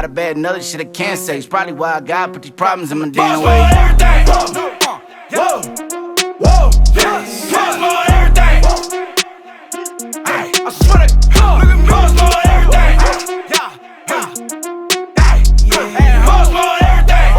lot of bad knowledge shit I can't say. It's probably why I got put these problems in my damn Boss way. more everything. Whoa, whoa, yes. Boss more everything. Ay, I swear to God, look at me. Boss more everything. Yeah, yeah. Boss more everything.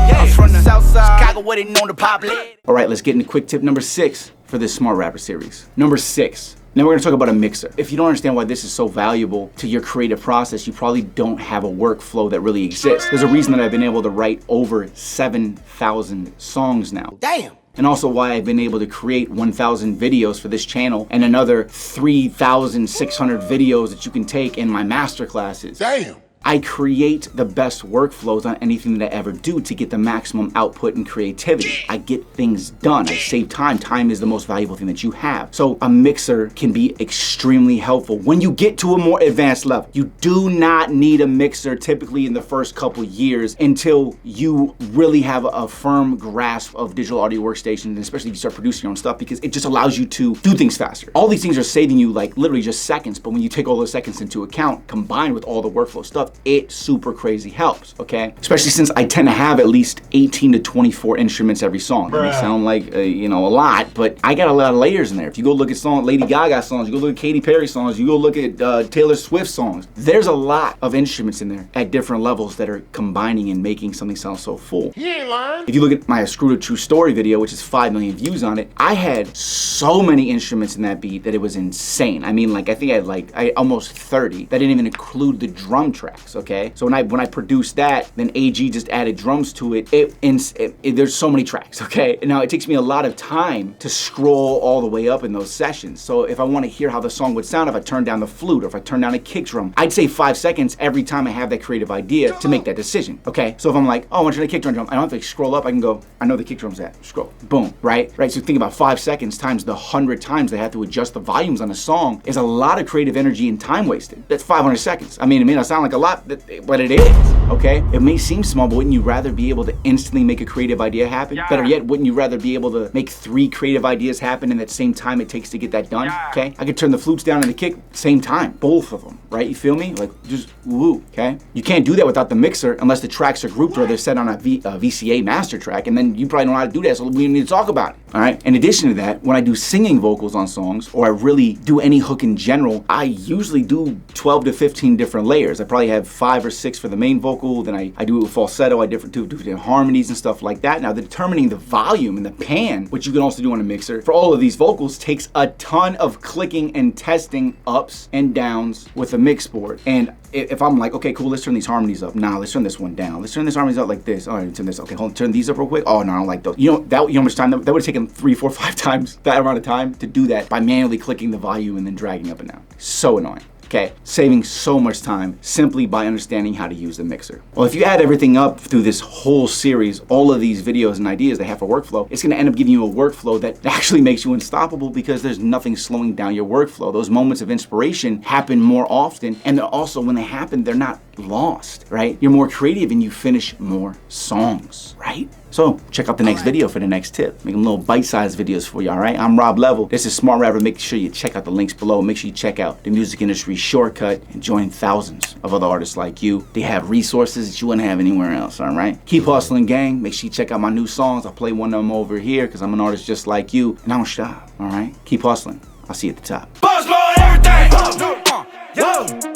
Yeah, I'm from the south side, Chicago, where they known to pop lit. All right, let's get into quick tip number 6 for this Smart Rapper series. Number 6. Now we're gonna talk about a mixer. If you don't understand why this is so valuable to your creative process, you probably don't have a workflow that really exists. There's a reason that I've been able to write over 7,000 songs now. Damn. And also why I've been able to create 1,000 videos for this channel and another 3,600 videos that you can take in my masterclasses. Damn. I create the best workflows on anything that I ever do to get the maximum output and creativity. I get things done. I save time. Time is the most valuable thing that you have. So a mixer can be extremely helpful. When you get to a more advanced level, you do not need a mixer typically in the first couple years until you really have a firm grasp of digital audio workstations, and especially if you start producing your own stuff, because it just allows you to do things faster. All these things are saving you like literally just seconds, but when you take all those seconds into account, combined with all the workflow stuff, it super crazy helps, okay? Especially since I tend to have at least 18 to 24 instruments every song. That may sound like, a lot, but I got a lot of layers in there. If you go look at Lady Gaga songs, you go look at Katy Perry songs, you go look at Taylor Swift songs, there's a lot of instruments in there at different levels that are combining and making something sound so full. He ain't lying. If you look at my Screwed a True Story video, which is 5 million views on it, I had so many instruments in that beat that it was insane. I mean, I think I had almost 30. That didn't even include the drum tracks. Okay, so when I produced that, then AG just added drums to it. There's so many tracks. Okay, and now it takes me a lot of time to scroll all the way up in those sessions. So if I want to hear how the song would sound, if I turn down the flute or if I turn down a kick drum, I'd say 5 seconds every time I have that creative idea to make that decision. Okay, so if I'm like, oh, I want to turn a kick drum, I don't have to scroll up. I can go, I know the kick drum's at. Scroll, boom, right. So think about 5 seconds times the 100 times they have to adjust the volumes on a song is a lot of creative energy and time wasted. That's 500 seconds. I mean, it may not sound like a lot, but it is, okay? It may seem small, but wouldn't you rather be able to instantly make a creative idea happen? Yeah. Better yet, wouldn't you rather be able to make 3 creative ideas happen in that same time it takes to get that done? Yeah. Okay? I could turn the flutes down and the kick same time, both of them, right? You feel me? Like, just woo, okay? You can't do that without the mixer unless the tracks are grouped or they're set on a VCA master track, and then you probably don't know how to do that, so we need to talk about it, all right? In addition to that, when I do singing vocals on songs, or I really do any hook in general, I usually do 12 to 15 different layers. I probably have 5 or 6 for the main vocal, then I do it with falsetto, I do different harmonies and stuff like that. Now, determining the volume and the pan, which you can also do on a mixer, for all of these vocals takes a ton of clicking and testing ups and downs with a mix board. And if I'm like, okay, cool, let's turn these harmonies up. Nah, let's turn this one down. Let's turn this harmonies up like this. All right, turn this. Okay, hold on, turn these up real quick. Oh, no, I don't like those. You know how much time that would have taken 3, 4, 5 times that amount of time to do that by manually clicking the volume and then dragging up and down. So annoying. Okay, saving so much time simply by understanding how to use the mixer. Well, if you add everything up through this whole series, all of these videos and ideas they have for workflow, it's gonna end up giving you a workflow that actually makes you unstoppable because there's nothing slowing down your workflow. Those moments of inspiration happen more often, and they're also, when they happen, they're not lost, right? You're more creative and you finish more songs, right? So check out the next video for the next tip. Make them little bite-sized videos for you, all right? I'm Rob Level. This is Smart Rapper. Make sure you check out the links below. Make sure you check out the music industry shortcut and join thousands of other artists like you. They have resources that you wouldn't have anywhere else, all right? Keep hustling, gang. Make sure you check out my new songs. I'll play one of them over here because I'm an artist just like you, and I don't stop, all right? Keep hustling. I'll see you at the top. Boss more everything. Yo.